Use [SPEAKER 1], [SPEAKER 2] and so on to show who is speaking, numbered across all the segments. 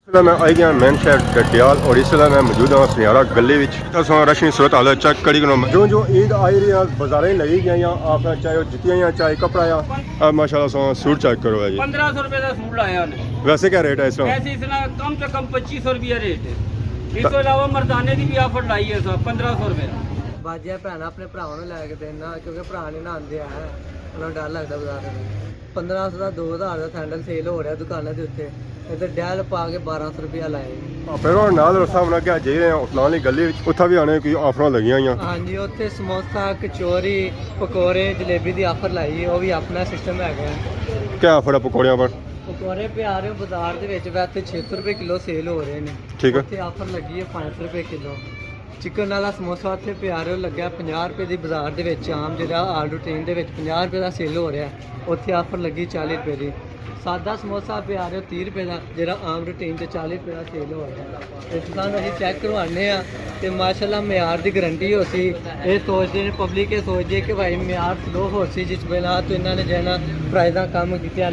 [SPEAKER 1] मैं आई गया मैन शहर डटियाल और इस मैं मौजूद हाँ सनियारा गली रशनी सूरत हाल चेक करी जो जो ईद आई रही है बाजारें लगी गई आपने चाहे जुतियाँ चाहे कपड़ा अब माशाल्लाह सूट चेक करो है जी
[SPEAKER 2] 1500 रुपए का सूट लाया
[SPEAKER 1] वैसे क्या रेट है इसका?
[SPEAKER 2] ऐसे इसना कम से कम 2500 रुपया रेट है। इस तो अलावा मर्दाने की भी ऑफर लाई है साहब 1500 रुपए
[SPEAKER 3] ਬਾਜੀਆਂ ਭੈਣਾਂ ਆਪਣੇ ਭਰਾਵਾਂ ਨੂੰ ਲੈ ਕੇ ਦੇਣਾ ਕਿਉਂਕਿ ਭਰਾ ਨਹੀਂ ਨਾਂਦੇ ਆ ਉਹਨਾਂ ਨੂੰ ਡਰ ਲੱਗਦਾ ਬਾਜ਼ਾਰ ਵਿੱਚ 1500 ਦਾ 2000 ਦਾ ਸੈਂਡਲ ਸੇਲ ਹੋ ਰਿਹਾ ਦੁਕਾਨਾਂ ਦੇ ਉੱਤੇ ਇੱਧਰ ਡੈਲ ਪਾ ਕੇ 1200 ਰੁਪਇਆ ਲਾਏ
[SPEAKER 1] ਫਿਰ ਉਹ ਨਾਲ ਰਸਾਬ ਨਾਲ ਗਿਆ ਜੇ ਰਹੇ ਉਤਲਾਂ ਦੀ ਗਲੀ ਵਿੱਚ ਉੱਥੇ ਵੀ ਆਣੇ ਕੋਈ ਆਫਰਾਂ ਲੱਗੀਆਂ ਹੋਈਆਂ
[SPEAKER 3] ਹਾਂਜੀ ਉੱਥੇ ਸਮੋਸਾ ਕਚੋਰੀ ਪਕੌੜੇ ਜਲੇਬੀ ਦੀ ਆਫਰ ਲਾਈ ਉਹ ਵੀ ਆਪਣਾ ਸਿਸਟਮ ਹੈਗਾ
[SPEAKER 1] ਕੀ ਆਫਰ ਹੈ ਪਕੌੜਿਆਂ ਪਰ?
[SPEAKER 3] ਪਕੌੜੇ ਪਿਆ ਰਹੇ ਬਾਜ਼ਾਰ ਦੇ ਵਿੱਚ ਵੈਸੇ 600 ਰੁਪਏ ਕਿਲੋ ਸੇਲ ਹੋ ਰਹੇ ਨੇ
[SPEAKER 1] ਠੀਕ ਹੈ
[SPEAKER 3] ਉੱਥੇ ਆਫਰ ਲੱਗੀ ਹੈ 500 ਰੁਪਏ ਕਿਲੋ ਚਿਕਨ ਵਾਲਾ ਸਮੋਸਾ ਉੱਥੇ ਪਿਆ ਰਹੇ ਲੱਗਿਆ 50 ਰੁਪਏ ਦੀ ਬਾਜ਼ਾਰ ਦੇ ਵਿੱਚ ਆਮ ਜਿਹੜਾ ਆਲ ਰੂਟੀਨ ਦੇ ਵਿੱਚ 50 ਰੁਪਏ ਦਾ ਸੇਲ ਹੋ ਰਿਹਾ ਉੱਥੇ ਆਫਰ ਲੱਗੀ 40 ਰੁਪਏ ਦੀ ਸਾਦਾ ਸਮੋਸਾ ਪਿਆ ਰਿਹਾ 30 ਰੁਪਏ ਦਾ ਜਿਹੜਾ ਆਮ ਰੂਟੀਨ ਤੇ 40 ਰੁਪਏ ਦਾ ਸੇਲ ਹੋ ਰਿਹਾ ਇਸ ਤਰ੍ਹਾਂ ਅਸੀਂ ਚੈੱਕ ਕਰਵਾਉਂਦੇ ਆ ਤੇ ਮਾਸ਼ਾਅੱਲਾ ਮਿਆਰ ਦੀ ਗਾਰੰਟੀ ਹੋ ਸੀ ਇਹ ਸੋਚਦੇ ਨੇ ਪਬਲਿਕ ਇਹ ਸੋਚਦੀ ਹੈ ਕਿ ਭਾਈ ਮਿਆਰ ਸਲੋ ਹੋ ਸੀ ਜਿਸ ਬਿਨਾ ਤੋਂ ਇਹਨਾਂ ਨੇ ਜਿਹੜਾ ਪ੍ਰਾਈਜ਼ਾਂ ਕੰਮ ਕੀਤਿਆ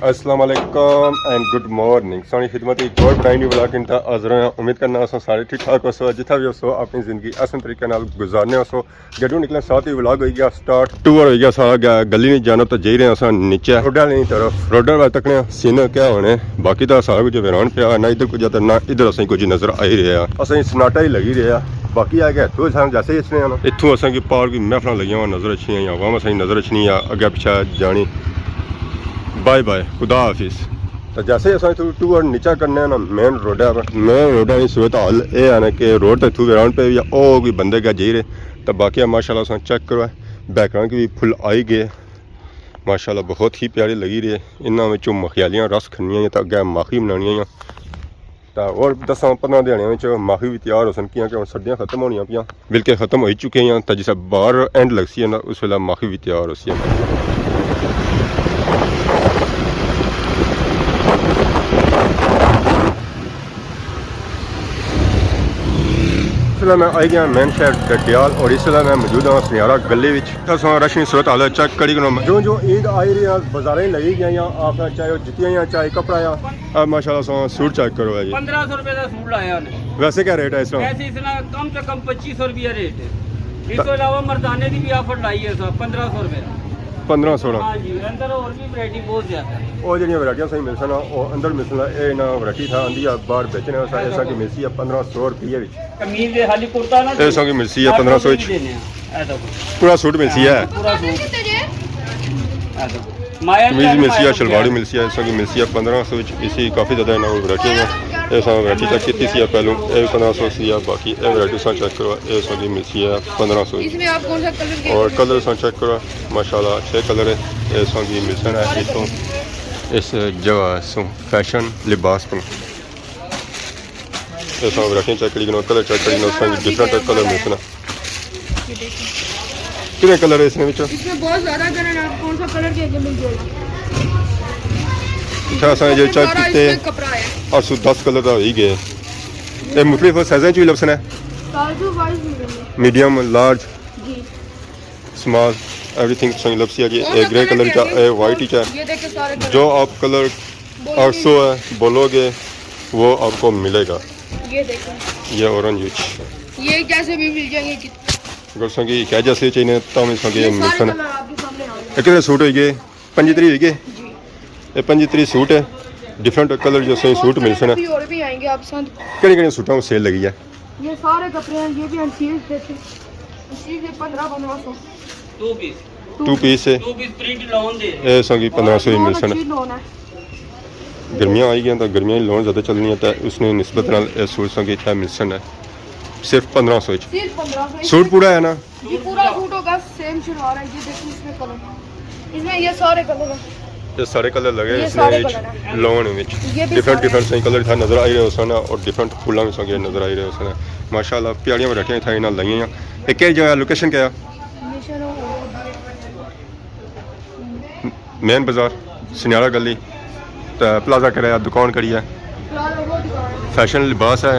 [SPEAKER 1] अस्सलाम वालेकुम एंड गुड मॉर्निंग सोनी खिदमत एक और बनाई ब्लॉग इंता हाज़र हैं उम्मीद करना असो सारे ठीक ठाक हो जितना भी हो अपनी ज़िंदगी आसान तरीके नाल गुजारने हो गड्डू निकले साथ ही व्लॉग हो गया स्टार्ट टूर हो गया सारा गली नहीं जाना तो जा रहे हैं नीचे रोडा नहीं तरफ रोडा वाल तकने सीन क्या होने बाकी तो सारा कुछ वीरान पिया ना इधर कुछ ना इधर असें कुछ नज़र आ ही रहा असें सन्नाटा ही लगी रहा बाकी आ गया तो जैसे इसने इतों असें पार की महफल लगी नज़र अच्छी आई आवाम असें नज़र अच्छी अगे पिछा जानी बाय बाय खुदा हाफिज तो जैसे ही असां टूर नीचा करने ना मेन रोडा की सूरत हाल ये है कि रोड तो इतों वीरान पे या ओ कोई बंदे गए जी रहे तो बाकी माशाल्लाह असां चेक करो बैकग्राउंड की भी फुल आई गए माशाल्लाह बहुत ही प्यारी लगी रही है इन्हों मखियालियाँ रस खनिया तो अगे माखी बनानिया तो और 10-15 दिहाड़ियों माखी भी तैयार हो सन कि सर्दियाँ खत्म होनी पियाँ बिल्कुल खत्म हो चुकी हैं तो जिस बाहर एंड लग सी है ना उस वेला माखी भी तैयार हो सी मैं आई गया मैन शहर डटियाल और इस मैं मौजूद हाँ सनियारा गली रशनी सूरत हाल चेक करी जो जो ईद आई रही है बाजारें लगी गई आपने चाहे जुतियाँ चाहे कपड़ा अब माशाल्लाह सूट चेक करो है जी
[SPEAKER 2] 1500 रुपए का सूट लाया
[SPEAKER 1] वैसे क्या रेट है इसका?
[SPEAKER 2] ऐसे इसना कम से कम 2500 रुपया रेट है। इस तो अलावा मर्दाने की भी ऑफर लाई है साहब 1500 रुपए
[SPEAKER 1] 1500
[SPEAKER 2] हाँ जी अंदर और भी वैरायटी बहुत ज्यादा है
[SPEAKER 1] वो जो वैरायटियाँ सही मिल सन अंदर मिल सन ये ना वैरायटी था आंदी बाहर बेचने ऐसा की मिलती है 1500 रुपये
[SPEAKER 2] कमीज खाली कुर्ता ना
[SPEAKER 1] ऐसा की मिलती है 1500 पूरा सूट मिलती है
[SPEAKER 2] पूरा सूट
[SPEAKER 1] कमीज मिलती है शलवार मिलती है ऐसा की मिलती है 1500 इसी काफ़ी ज़्यादा ना वैरायटी है ऐसा वैरायटी चेक की सी पहलू ये 1500 सी बाकी ये वैरायटी सा चेक करो ऐसा की मिलती है 1500 और कलर सा चेक करो माशाल्लाह अच्छे कलर है ऐसा की मिलसन है इतों इस जगह सो फैशन लिबास पर ऐसा वैरायटी चेक करी कलर चेक करी डिफरेंट कलर मिलसन कितने कलर है इसमें
[SPEAKER 4] बहुत ज़्यादा कलर है कौन सा कलर के मिल जाएगा
[SPEAKER 1] अच्छा असां जो चेक कीते
[SPEAKER 4] कपड़ा है
[SPEAKER 1] 10 कलर हो ही गए ये मुख्तलिफ साइज़ें च भी लभसन है मीडियम लार्ज
[SPEAKER 4] जी
[SPEAKER 1] स्मॉल एवरीथिंग सही लभसी है जी ए ग्रे कलर का ए वाइट ही है
[SPEAKER 4] ये देखिए सारे
[SPEAKER 1] जो आप कलर 800 है बोलोगे वो आपको मिलेगा
[SPEAKER 4] ये देखिए
[SPEAKER 1] ये ऑरेंज
[SPEAKER 4] ये कैसे भी मिल जाएंगे
[SPEAKER 1] अगर संगी क्या जैसे चाहिए तो मैं संगी मिलसन
[SPEAKER 4] कलर आपके सामने आ गए
[SPEAKER 1] कितने सूट हो गए 25 हो गए ये 25 सूट है डिफरेंट कलर जो सही सूट मिल सन
[SPEAKER 4] और भी आएंगे आप साथ
[SPEAKER 1] कहीं सूटों में सेल लगी है
[SPEAKER 4] ये सारे कपड़े हैं ये भी अनसील देते इसी के 1500
[SPEAKER 1] टू पीस है
[SPEAKER 2] टू पीस प्रिंट लोन दे
[SPEAKER 1] ये संगी 1500 ही मिल सन
[SPEAKER 4] लोन है
[SPEAKER 1] गर्मियाँ आई गई तो गर्मियाँ लोन ज़्यादा चल रही है उसने निस्बत नाल सूट संगी क्या मिल सन है सिर्फ 1500
[SPEAKER 4] सिर्फ 1500
[SPEAKER 1] सूट पूरा है ना
[SPEAKER 4] ये पूरा सूट होगा सेम शलवार है ये देखिए इसमें कलर इसमें ये सारे कलर हैं
[SPEAKER 1] ये सारे कलर लगे
[SPEAKER 4] ये
[SPEAKER 1] इसने
[SPEAKER 4] सारे कलर हैं।
[SPEAKER 1] लोन में
[SPEAKER 4] ये भी
[SPEAKER 1] डिफरेंट
[SPEAKER 4] सारे
[SPEAKER 1] डिफरेंट सही कलर था नज़र आई रहे हो सन और डिफरेंट फूलों में संगे नज़र आई रहे हो सन माशाल्लाह प्यारियां वैरायटियां था इन्हें लगी हैं एक जगह लोकेशन क्या मेन बाजार सनियारा गली तो प्लाजा कराया दुकान करी है फैशन लिबास है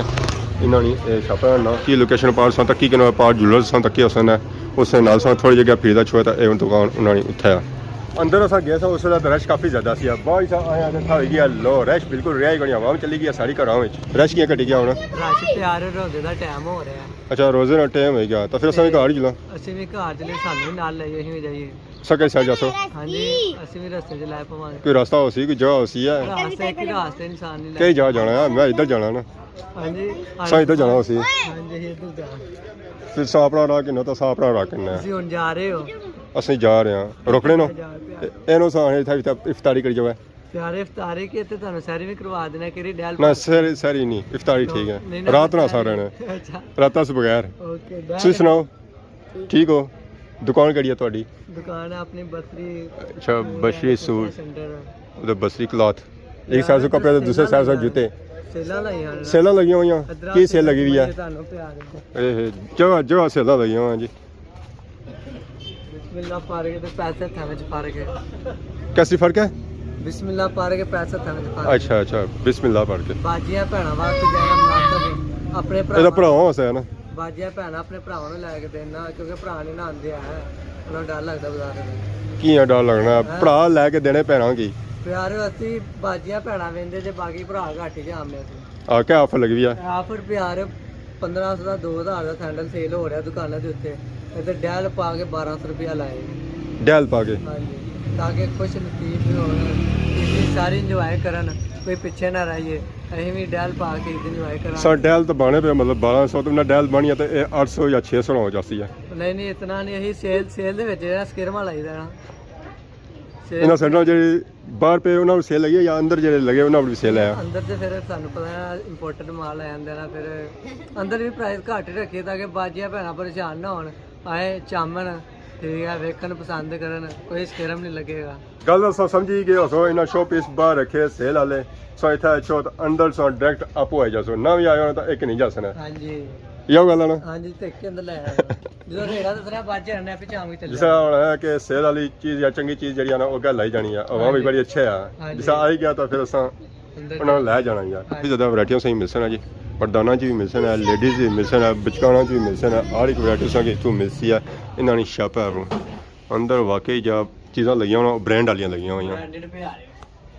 [SPEAKER 1] इन्होंने छापा ना की लोकेशन पार सन तक की पार ज्वेलर्स सन तक सन ਉਸੇ ਨਾਲ ਸਾਨੂੰ ਥੋੜੀ ਜਗ੍ਹਾ ਫੀਦਾ ਛੋਇਆ ਤਾਂ ਇਹ ਦੁਕਾਨ ਉਹਨਾਂ ਨੇ ਉੱਥੇ ਆ ਅੰਦਰ ਅਸਾਂ ਗਏ ਸਾਂ ਉਸ ਵੇਲੇ ਰਸ਼ ਕਾਫੀ ਜ਼ਿਆਦਾ ਸੀ ਬਾਹਰ ਸਾ ਆਇਆ ਤਾਂ ਹੋ ਗਿਆ ਲੋ ਰਸ਼ ਬਿਲਕੁਲ ਰਿਹਾ ਹੀ ਗਣੀ ਆਵਾਮ ਚਲੀ ਗਈ ਸਾਰੀ ਘਰਾਂ ਵਿੱਚ ਰਸ਼ ਕੀ ਘਟੀ ਗਿਆ ਹੁਣ
[SPEAKER 3] ਰਸ਼ ਤਿਆਰ ਰੋਂਦੇ ਦਾ ਟਾਈਮ ਹੋ ਰਿਹਾ
[SPEAKER 1] ਅੱਛਾ ਰੋਜ਼ੇ ਦਾ ਟਾਈਮ ਹੋ ਗਿਆ ਤਾਂ ਫਿਰ ਅਸਾਂ ਵੀ ਘਰ ਹੀ ਚਲਾ
[SPEAKER 3] ਅਸੀਂ ਵੀ ਘਰ ਚਲੇ ਸਾਨੂੰ ਵੀ ਨਾਲ ਲੈ ਜਾਈਏ ਅਸੀਂ ਵੀ ਜਾਈਏ
[SPEAKER 1] ਸਕੇ ਸਾਜ ਜਾਸੋ
[SPEAKER 3] ਹਾਂਜੀ ਅਸੀਂ ਵੀ ਰਸਤੇ 'ਚ ਲੈ ਪਵਾਂਗੇ
[SPEAKER 1] ਕੋਈ ਰਸਤਾ ਹੋ ਸੀ ਕੋਈ ਜਗ੍ਹਾ ਹੋ ਸੀ ਹੈ
[SPEAKER 3] ਰਾਸਤੇ ਇੱਕ ਰਾਸਤੇ ਇਨਸਾਨ ਨਹੀਂ ਲੈ
[SPEAKER 1] ਕਈ ਜਗ੍ਹਾ ਜਾਣਾ ਹੈ ਮੈਂ ਇੱਧਰ ਜਾਣਾ ਨਾ
[SPEAKER 3] ਹਾਂਜੀ
[SPEAKER 1] ਸਾਂ ਇੱਧਰ ਜਾਣਾ ਹੋ ਸੀ
[SPEAKER 3] ਹਾਂਜੀ ਅਸੀਂ ਇੱਧਰ ਜਾਣਾ
[SPEAKER 1] ਫਿਰ ਸਾਪੜਾ ਰਾਹ ਕਿੰਨਾ ਤਾਂ ਸਾਪੜਾ ਰਾਹ ਕਿੰਨਾ
[SPEAKER 3] ਤੁਸੀਂ ਹੁਣ ਜਾ ਰਹੇ ਹੋ
[SPEAKER 1] ਅਸੀਂ ਜਾ ਰਹੇ ਹਾਂ ਰੁਕਣੇ ਨੂੰ ਇਹਨੂੰ ਸਾਹਣੇ ਇੱਥੇ ਇਫਤਾਰੀ ਕਰੀ ਜਾਵੇ
[SPEAKER 3] ਪਿਆਰੇ ਇਫਤਾਰੀ ਕੀ ਤੇ ਤੁਹਾਨੂੰ ਸਾਰੀ ਵੀ ਕਰਵਾ ਦੇਣਾ ਕਿਹੜੀ ਡੈਲ
[SPEAKER 1] ਨਾ ਸਾਰੀ ਨਹੀਂ ਇਫਤਾਰੀ ਠੀਕ ਹੈ ਰਾਤ ਨਾ ਸਾਰਿਆਂ ਨੇ
[SPEAKER 3] ਅੱਛਾ
[SPEAKER 1] ਰਾਤਾਂ ਤੋਂ ਬਗੈਰ
[SPEAKER 3] ਓਕੇ
[SPEAKER 1] ਤੁਸੀਂ ਸੁਣਾਓ ਠੀਕ ਹੋ ਦੁਕਾਨ ਕਿਹੜੀ ਹੈ ਤੁਹਾਡੀ
[SPEAKER 3] ਦੁਕਾਨ ਹੈ ਆਪਣੀ ਬਸਰੀ
[SPEAKER 1] ਅੱਛਾ ਬਸ਼ਰੀ ਸੂਟ
[SPEAKER 3] ਸੈਂਟਰ
[SPEAKER 1] ਉਹਦਾ ਬਸਰੀ ਕਲਾਥ ਇੱਕ ਸਾਈਜ਼ ਕੱਪੜੇ ਤੇ ਦੂਸਰੇ ਸਾਈਜ਼ ਜੁੱਤੇ
[SPEAKER 3] ਸੇਲਾਂ ਲਾਈਆਂ
[SPEAKER 1] ਸੇਲਾਂ ਲੱਗੀਆਂ ਹੋਈਆਂ ਕੀ ਸੇਲ ਲੱਗੀ ਹੋਈ ਹੈ
[SPEAKER 3] ਤੁਹਾਨੂੰ ਪਿਆਰੇ
[SPEAKER 1] ਇਹ ਜਗ੍ਹਾ ਸੇਲਾਂ ਲੱਗੀਆਂ ਹੋਈਆਂ ਜੀ
[SPEAKER 3] ਬਿਸਮਿਲ੍ਲਾ ਪਾਰ ਕੇ ਤੇ ਪੈਸੇ ਹੱਥਾਂ ਵਿੱਚ ਪਾਰ ਕੇ
[SPEAKER 1] कैसी फर्क है
[SPEAKER 3] ਬਿਸਮਿਲ੍ਲਾ ਪਾਰ ਕੇ ਪੈਸੇ ਹੱਥਾਂ ਵਿੱਚ ਪਾਰ
[SPEAKER 1] अच्छा अच्छा बिस्मिल्लाह पढ़ के
[SPEAKER 3] ਬਾਜੀਆਂ ਭੈਣਾਂ ਵਾਸਤੇ ਜਾਣਾ ਮਨਾਸਬ ਆਪਣੇ
[SPEAKER 1] ਇਹਦਾ ਭਰਾ ਵਾਸਤੇ ਹੈ ਨਾ
[SPEAKER 3] ਬਾਜੀਆਂ ਭੈਣਾਂ ਆਪਣੇ ਭਰਾਵਾਂ ਨੂੰ ਲੈ ਕੇ ਦੇਣਾ ਕਿਉਂਕਿ ਭਰਾ ਨਹੀਂ ਨਾ ਆਉਂਦੇ ਆ ਉਹਨਾਂ ਨੂੰ ਡਰ ਲੱਗਦਾ ਬਾਜ਼ਾਰ ਵਿੱਚ
[SPEAKER 1] ਕੀ ਆ ਡਰ ਲੱਗਣਾ ਭਰਾ ਲੈ ਕੇ ਦੇਣੇ ਪੈਣਾ ਕੀ
[SPEAKER 3] ਪਿਆਰੇ ਅਸੀਂ ਬਾਜੀਆਂ ਭੈਣਾਂ ਵੇਂਦੇ ਜੇ ਬਾਕੀ ਭਰਾ ਘੱਟ ਹੀ ਜਾਮਦੇ ਅਸੀਂ
[SPEAKER 1] ਆ ਕਿਆ ਆਫਰ ਲੱਗੀ ਵੀ ਆ
[SPEAKER 3] ਆਫਰ ਪਿਆਰ 1500 ਦਾ 2000 ਦਾ ਸੈਂਡਲ ਸੇਲ ਹੋ ਰਿਹਾ ਦੁਕਾਨਾਂ ਦੇ ਉੱਤੇ ਇੱਥੇ ਡੈਲ ਪਾ ਕੇ 1200 ਰੁਪਇਆ ਲਾਏ
[SPEAKER 1] ਡੈਲ ਪਾ ਕੇ
[SPEAKER 3] ਹਾਂਜੀ ਤਾਂ ਕਿ ਖੁਸ਼ ਨਸੀਬ ਵੀ ਹੋਣ ਇਹ ਸਾਰੇ ਇੰਜੋਏ ਕਰਨ ਕੋਈ ਪਿੱਛੇ ਨਾ ਰਹੀਏ ਅਸੀਂ ਵੀ ਡੈਲ ਪਾ ਕੇ ਇੰਜੋਏ ਕਰਾਂਗੇ
[SPEAKER 1] ਸਰ ਡੈਲ ਤਾਂ ਬਾਣੇ ਪਿਆ ਮਤਲਬ 1200 ਤੋਂ ਨਾ ਡੈਲ ਬਾਣੀ ਆ ਤੇ ਇਹ 800 ਜਾਂ 600 ਹੋ ਜਾਂਦੀ ਹੈ
[SPEAKER 3] ਨਹੀਂ ਨਹੀਂ ਇਤਨਾ ਨਹੀਂ ਅਸੀਂ ਸੇਲ ਦੇ ਵਿੱਚ ਜਿਹੜਾ ਸਕੀਰਮਾ ਲਾਈਦਾ ਨਾ
[SPEAKER 1] ਇਹਨਾਂ ਸੈਂਟਰਾਂ ਜਿਹੜੀ ਬਾਹਰ ਪਏ ਉਹਨਾਂ ਨੂੰ ਸੇਲ ਲੱਗੀ ਹੈ ਜਾਂ ਅੰਦਰ ਜਿਹੜੇ ਲੱਗੇ ਉਹਨਾਂ ਨੂੰ ਵੀ ਸੇਲ ਹੈ
[SPEAKER 3] ਅੰਦਰ ਤੇ ਫਿਰ ਤੁਹਾਨੂੰ ਪਤਾ ਹੈ ਇੰਪੋਰਟਡ ਮਾਲ ਆ ਜਾਂਦਾ ਨਾ ਫਿਰ ਅੰਦਰ ਵੀ ਪ੍ਰਾਈਸ ਘੱਟ ਰੱਖੇ ਤਾਂ ਕਿ ਬਾਜੀਆਂ ਭੈਣਾਂ ਪਰੇਸ਼ਾਨ ਨਾ ਹੋਣ ਆਏ ਚਾਮਣ ਠੀਕ ਹੈ ਵੇਖਣ ਪਸੰਦ ਕਰਨ ਕੋਈ ਸਕਰਮ ਨਹੀਂ ਲੱਗੇਗਾ
[SPEAKER 1] ਗੱਲ ਤਾਂ ਸਮਝੀ ਗਏ ਹੋ ਇਹਨਾਂ ਸ਼ੋ ਪੀਸ ਬਾਹਰ ਰੱਖੇ ਸੇਲ ਵਾਲੇ ਸੋ ਇੱਥੇ ਅੱਛੋ ਤਾਂ ਅੰਦਰ ਸੋ ਡਾਇਰੈਕਟ ਆਪੋ ਆ ਜਾਸੋ ਨਾ ਵੀ ਆਇਆ ਤਾਂ ਇੱਕ ਨਹੀਂ ਜਾਸਣਾ
[SPEAKER 3] ਹਾਂਜੀ
[SPEAKER 1] ਇਹੋ ਗੱਲ ਆ ਨਾ
[SPEAKER 3] ਹਾਂਜੀ ਤੇ ਕੇ ਅੰਦਰ ਲੈ ਆਇਆ ਜਦੋਂ ਰੇੜਾ ਦੱਸਣਾ ਬਾਜੇ ਹਰਨੇ ਪਿਛਾਂ ਵੀ ਚੱਲੇ
[SPEAKER 1] ਜਿਸ ਤਰ੍ਹਾਂ ਹੁਣ ਹੈ ਕਿ ਸੇਲ ਵਾਲੀ ਚੀਜ਼ ਜਾਂ ਚੰਗੀ ਚੀਜ਼ ਜਿਹੜੀ ਆ ਨਾ ਉਹ ਗੱਲ ਲਾਈ ਜਾਣੀ ਆ ਉਹ ਵੀ ਬੜੀ ਅੱਛਾ ਆ ਜਿਸ ਤਰ੍ਹਾਂ ਆਈ ਗਿਆ ਤਾਂ ਫਿਰ ਅਸਾਂ ਉਹਨਾਂ ਨੂੰ ਲੈ ਜਾਣਾ ਯਾਰ ਕਾਫੀ ਜ਼ਿਆਦਾ ਵੈਰਾਈਟੀਆਂ ਸਹੀ ਮਿਲ ਸਕਣ ਜੀ ਪਰਦਾਨਾ 'ਚ ਵੀ ਮਿਲ ਸਕਣ ਲੇਡੀਜ਼ ਵੀ ਮਿਲ ਸਕਣ ਬਿਚਕਾਣਾ 'ਚ ਵੀ ਮਿਲ ਸਕਣ ਹਰ ਇੱਕ ਵੈਰਾਈਟੀ ਸਾਂ ਕਿ ਇੱਥੋਂ ਮਿਲਦੀ ਆ ਇਹਨਾਂ ਨੇ ਸ਼ਾਪ ਹੈ ਅੰਦਰ ਵਾਕਈ ਜਾਂ ਚੀਜ਼ਾਂ ਲੱਗੀਆਂ ਹੋਣ ਬ੍ਰਾਂਡ ਵਾਲੀਆਂ ਲੱਗੀਆਂ ਹੋਈਆਂ
[SPEAKER 3] ਬ੍ਰਾਂਡਡ ਪਿਆਰੇ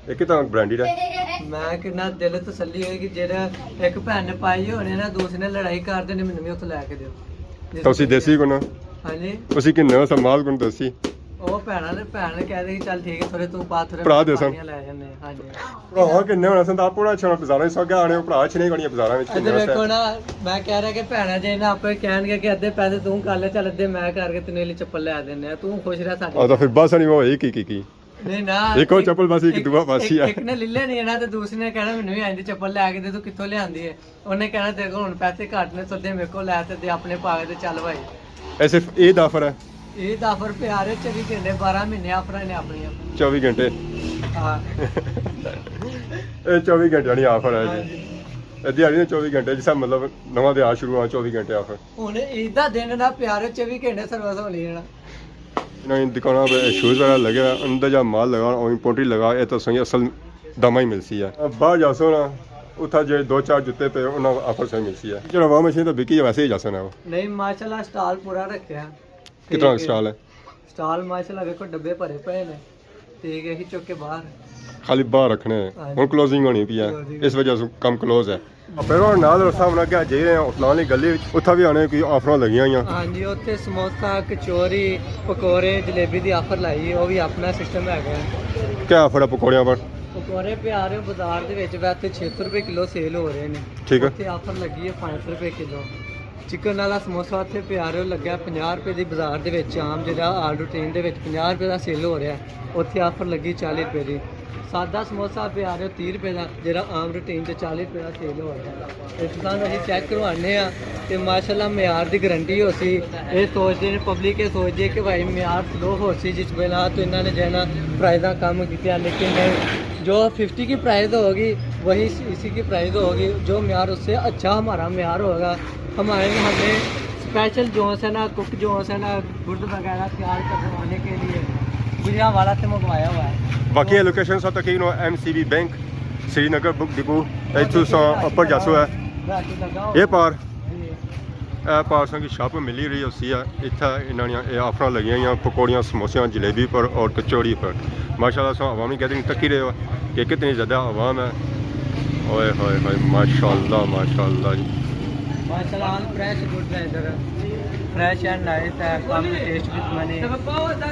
[SPEAKER 1] ਇਹ ਕਿਤਾ ਬ੍ਰਾਂਡਡ ਹੈ
[SPEAKER 3] ਮੈਂ ਕਿੰਨਾ ਦਿਲ ਤਸੱਲੀ ਹੋਈ ਕਿ ਜਿਹੜਾ ਇੱਕ ਭੈਣ ਨੇ ਪਾਈ ਹੋਣੇ ਨਾ ਦੂਸਰੇ ਨੇ ਲੜਾਈ ਕਰਦੇ ਨੇ ਮੈਨੂੰ ਵੀ ਉੱਥੇ ਲੈ ਕੇ ਦਿਓ
[SPEAKER 1] ਤੁਸੀਂ ਦੇਸੀ ਕੋਨਾ
[SPEAKER 3] ਹਾਂਜੀ
[SPEAKER 1] ਤੁਸੀਂ ਕਿੰਨੇ ਸਮਾਲ ਕੋਨ ਦੇਸੀ
[SPEAKER 3] ਉਹ ਭੈਣ ਨੇ ਕਹਿ ਕਿ ਚੱਲ ਠੀਕ ਹੈ ਥੋੜੇ ਤੂੰ ਪਾ ਥੋੜੇ
[SPEAKER 1] ਭਰਾ ਦੇ ਸਨ।
[SPEAKER 3] ਲੈ ਜਾਂਦੇ ਹਾਂਜੀ
[SPEAKER 1] ਭਰਾ ਕਿੰਨੇ ਹੋਣਾ ਸੰਦਾ ਆਪਣਾ ਛੋਣਾ ਬਾਜ਼ਾਰਾਂ 'ਚ ਸੋਗਾ ਆਣੇ ਭਰਾ ਛਨੇ ਗਣੀਆਂ ਬਾਜ਼ਾਰਾਂ ਵਿੱਚ
[SPEAKER 3] ਇੱਧਰ ਵੇਖੋ ਨਾ ਮੈਂ ਕਹਿ ਰਿਹਾ ਕਿ ਭੈਣਾਂ ਜੇ ਨਾ ਆਪੇ ਕਹਿਣਗੇ ਕਿ ਅੱਧੇ ਪੈਸੇ ਤੂੰ ਕਰ ਲੈ ਚੱਲ ਅੱਧੇ ਮੈਂ ਕਰਕੇ ਤੈਨੂੰ ਇਹ ਲਈ ਚੱਪਲ ਲੈ ਦਿੰਨੇ ਆ ਤੂੰ ਖੁਸ਼ ਰਹਿ ਸਾਡੇ
[SPEAKER 1] ਆ ਤਾਂ ਫਿਰ ਬਸ ਨਹੀਂ ਹੋਈ ਕੀ
[SPEAKER 3] ਨਹੀਂ ਨਾ
[SPEAKER 1] ਇੱਕੋ ਚੱਪਲ ਬਸ ਇੱਕ ਦੂਆ ਪਾਸੀ ਆ
[SPEAKER 3] ਇੱਕ ਨੇ ਲਿੱਲੇ ਨਹੀਂ ਨਾ ਤੇ ਦੂਸਰੇ ਨੇ ਕਹਿਣਾ ਮੈਨੂੰ ਵੀ ਆਂਦੀ ਚੱਪਲ ਲੈ ਕੇ ਦੇ ਤੂੰ ਕਿੱਥੋਂ ਲਿਆਂਦੀ ਹੈ ਉਹਨੇ ਕਹਿਣਾ ਤੇਰੇ ਕੋਲ ਹੁਣ ਪੈਸੇ ਘੱਟ ਨੇ ਸੱਦੇ ਮੇਰੇ ਕੋਲ ਲੈ ਤੇ ਆਪਣੇ ਪਾ ਕੇ ਤੇ ਚੱਲ ਭਾਈ
[SPEAKER 1] ਇਹ ਸਿਰਫ ਇਹ ਦਾ ਆਫਰ ਹੈ
[SPEAKER 3] ਇਹ 10 ਰੁਪਏ ਆ ਰਹੇ 24 ਘੰਟੇ 12 ਮਹੀਨੇ ਆਫਰਾਂ ਨੇ ਆਪਣੀਆਂ
[SPEAKER 1] 24 ਘੰਟੇ
[SPEAKER 3] ਹਾਂ
[SPEAKER 1] ਇਹ 24 ਘੰਟੇ ਦੀ ਆਫਰ ਹੈ ਜੀ ਇਹ ਦਿਹਾੜੀ ਨੇ 24 ਘੰਟੇ ਜਿਸਾ ਮਤਲਬ ਨਵਾਂ ਦੇ ਆ ਸ਼ੁਰੂ ਆ 24 ਘੰਟੇ ਆਫਰ
[SPEAKER 3] ਹੁਣ ਇਹਦਾ ਦਿਨ ਨਾ ਪਿਆਰੇ 24 ਘੰਟੇ ਸਰਵਿਸ ਹੋ ਲਈ ਨਾ
[SPEAKER 1] ਇਹਨਾਂ ਦੀ ਦੁਕਾਨਾਂ 'ਤੇ ਸ਼ੂਜ਼ ਵਗੈਰਾ ਲਗੇ ਅੰਦਰ ਜਾ ਮਾਲ ਲਗਾ और इम्पोर्टेड लगा ये तो सही असल दमा ही मिलती है बाहर जासो ना उठा जो 2-4 जूते पे उन्हें ऑफर सही मिलती है जो वहाँ मशीन तो बिकी वैसे ही जासो ना वो
[SPEAKER 3] ਨਹੀਂ ਮਾਸ਼ਾਅੱਲਾ ਸਟਾਲ ਪੂਰਾ ਰੱਖਿਆ
[SPEAKER 1] कितना स्टॉल है
[SPEAKER 3] ਸਟਾਲ ਮਾਸ਼ਾਅੱਲਾ ਵੇਖੋ ਡੱਬੇ ਭਰੇ ਪਏ ਨੇ ਤੇ ਇਹ ਚੁੱਕ ਕੇ ਬਾਹਰ
[SPEAKER 1] खाली बाहर रखने हैं और क्लोजिंग होनी पी है इस वजह से कम क्लोज है फिर और नाल सामने क्या जे उतलाने गली उत्था भी आने की ऑफर लगी हुई
[SPEAKER 3] ਹਾਂਜੀ ਉੱਥੇ ਸਮੋਸਾ ਕਚੋਰੀ ਪਕੌੜੇ ਜਲੇਬੀ ਦੀ ਆਫਰ ਲਾਈ ਉਹ ਵੀ ਆਪਣਾ ਸਿਸਟਮ ਹੈਗਾ
[SPEAKER 1] क्या ऑफर है पकौड़ियाँ पर
[SPEAKER 3] ਪਕੌੜੇ ਪਿਆ ਰਹੇ ਬਾਜ਼ਾਰ ਦੇ ਵਿੱਚ ਵੈਸੇ 600 ਰੁਪਏ ਕਿਲੋ ਸੇਲ ਹੋ ਰਹੇ ਨੇ
[SPEAKER 1] ठीक है
[SPEAKER 3] ਉੱਥੇ ਆਫਰ ਲੱਗੀ ਹੈ 500 ਰੁਪਏ ਕਿਲੋ ਚਿਕਨ ਵਾਲਾ ਸਮੋਸਾ ਉੱਥੇ ਪਿਆ ਰਹੇ ਲੱਗਿਆ 50 ਰੁਪਏ ਦੀ ਬਾਜ਼ਾਰ ਦੇ ਵਿੱਚ ਆਮ ਜਿਹੜਾ ਆਲ ਰੂਟੀਨ ਦੇ ਵਿੱਚ 50 ਰੁਪਏ ਦਾ ਸੇਲ ਹੋ ਰਿਹਾ ਉੱਥੇ ਆਫਰ ਲੱਗੀ 40 ਰੁਪਏ ਦੀ ਸਾਦਾ ਸਮੋਸਾ ਪਿਆ ਰਿਹਾ 30 ਰੁਪਏ ਦਾ ਜਿਹੜਾ ਆਮ ਰੂਟੀਨ ਤੇ 40 ਰੁਪਏ ਦਾ ਸੇਲ ਹੋ ਰਿਹਾ ਇਸ ਤਰ੍ਹਾਂ ਅਸੀਂ ਚੈੱਕ ਕਰਵਾਉਂਦੇ ਆ ਤੇ ਮਾਸ਼ਾਅੱਲਾ ਮਿਆਰ ਦੀ ਗਾਰੰਟੀ ਹੋ ਸੀ ਇਹ ਸੋਚਦੇ ਨੇ ਪਬਲਿਕ ਇਹ ਸੋਚਦੀ ਹੈ ਕਿ ਭਾਈ ਮਿਆਰ ਸਲੋ ਹੋ ਸੀ ਜਿਸ ਬਿਨਾ तो इन्होंने जो है ना प्राइज़ा कम किया लेकिन जो 50 की प्राइस होगी वही इसी की प्राइस होगी जो म्यार उससे अच्छा हमारा म्यार होगा हमारे हमें स्पेशल जो है ना कुक जो है ना गुड वगैरह तैयार करवाने के लिए गुजरा वाला से मंगवाया हुआ है
[SPEAKER 1] बाकी लोकेशन सा तक MCB bank Srinagar book depot इथों सा अपर जासो है
[SPEAKER 3] राखी लगाओ
[SPEAKER 1] ये पार ਇਹ ਪਾਸਾਂ की शॉप मिली रही होती है इतना इन्होंने ऑफर लगी हुई पकौड़ियाँ समोसियाँ जलेबी पर और कचौड़ी पर माशाल्लाह सो अवामी गैदरिंग तक ही रहे हो कि कितनी ज़्यादा अवाम है ओए होए होए माशाल्लाह माशाल्लाह जी
[SPEAKER 3] माशाल्लाह फ्रेश गुड है इधर फ्रेश एंड नाइस है कम टेस्ट भी मैंने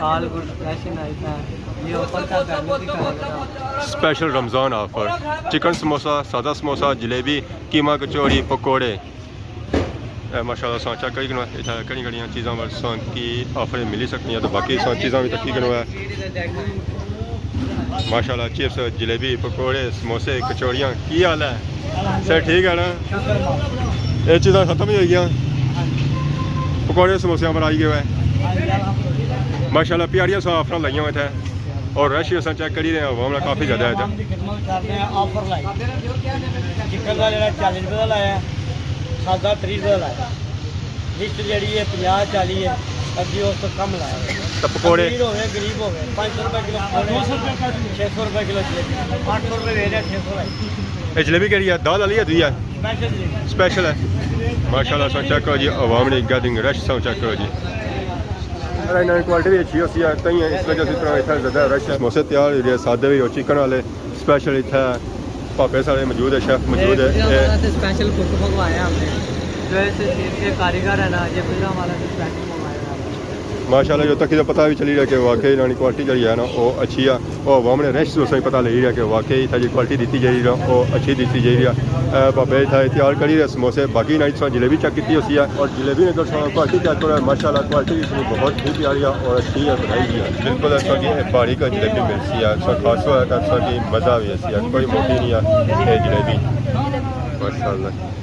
[SPEAKER 3] all good fresh and nice है ये ऑफर का करने की खाएगा
[SPEAKER 1] special Ramzan offer chicken samosa सादा समोसा जलेबी कीमा कचौड़ी पकौड़े माशाल्लाह सा चेक करी इतना कड़ी कड़ियाँ चीज़ों पर सा की ऑफर मिली सकती हैं तो बाकी सा चीज़ां भी तक है माशाल्लाह चिप्स जलेबी पकौड़े समोसे कचौड़ियाँ की हाल है सर ठीक है ना ये चीज़ां खत्म ही हो गई पकौड़े समोसियां पर आई गए है माशाल्लाह प्यारियां सा ऑफर लगी हुई थे और रश अस चेक करी रहे हैं अवाम काफ़ी ज़्यादा है
[SPEAKER 3] ऑफर लाई चिकन का जो 40 रुपये का लाया सादा 30 रुपये लाया लिस्ट जी है 50-40 है अभी उस तो कम लाया
[SPEAKER 1] तो पकौड़े
[SPEAKER 3] हो गए गरीब हो गए 500 रुपये किलो 600 रुपये किलो जलेबी 800 रुपये दे रहे 600 है
[SPEAKER 1] ये जलेबी करी है दाल वाली है दुई है
[SPEAKER 3] स्पेशल जी
[SPEAKER 1] स्पेशल है माशाल्लाह सा चेक करो जी अवाम ने गैदरिंग रश सा चेक करो जी इन्होंने क्वालिटी भी अच्छी होती है कई इस वजह से इतना इतना ज़्यादा रश है समोसे तैयार हो रहे हैं सादे भी और चिकन वाले स्पेशल इतना पापे सारे मौजूद है शेफ मौजूद है
[SPEAKER 3] स्पेशल कुक मंगवाए हैं हमने जो ऐसे चीज़ के कारीगर है ना ये पिज़्ज़ा वाला से स्पेशल मंगवाया है
[SPEAKER 1] माशाल्लाह जो तक इधर पता भी चली रहा कि वाकई इन्होंने क्वालिटी जी है ना वो अच्छी है और अवाम ने रेस्ट से पता लगी रहा कि वाकई इतना जी क्वालिटी दी जा रही है वो अच्छी दी जा रही है पापे इतना तैयार करी रहे समोसे बाकी नाइट सा जलेबी चेक की होती है और जलेबी ने क्वालिटी चेक करो माशाल्लाह क्वालिटी इसमें बहुत ही प्यारी है और अच्छी है बनाई गई है बिल्कुल ऐसा कि बारी का जलेबी मिलती है खास हुआ है ऐसा कि मज़ा भी ऐसी है कोई मोटी नहीं है ये जलेबी माशाल्लाह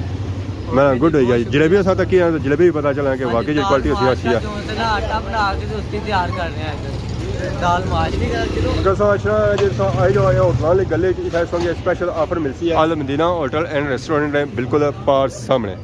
[SPEAKER 1] मैं गुड हो गया जलेबी साथ तक की जलेबी भी पता चला कि वाकई जो क्वालिटी उसकी अच्छी है
[SPEAKER 3] आटा बना के तो उसकी तैयार कर रहे हैं दाल माश नहीं कर किलो
[SPEAKER 1] आई जो होटल गले स्पेशल ऑफर मिलती है आल मदीना होटल एंड रेस्टोरेंट है बिल्कुल पास सामने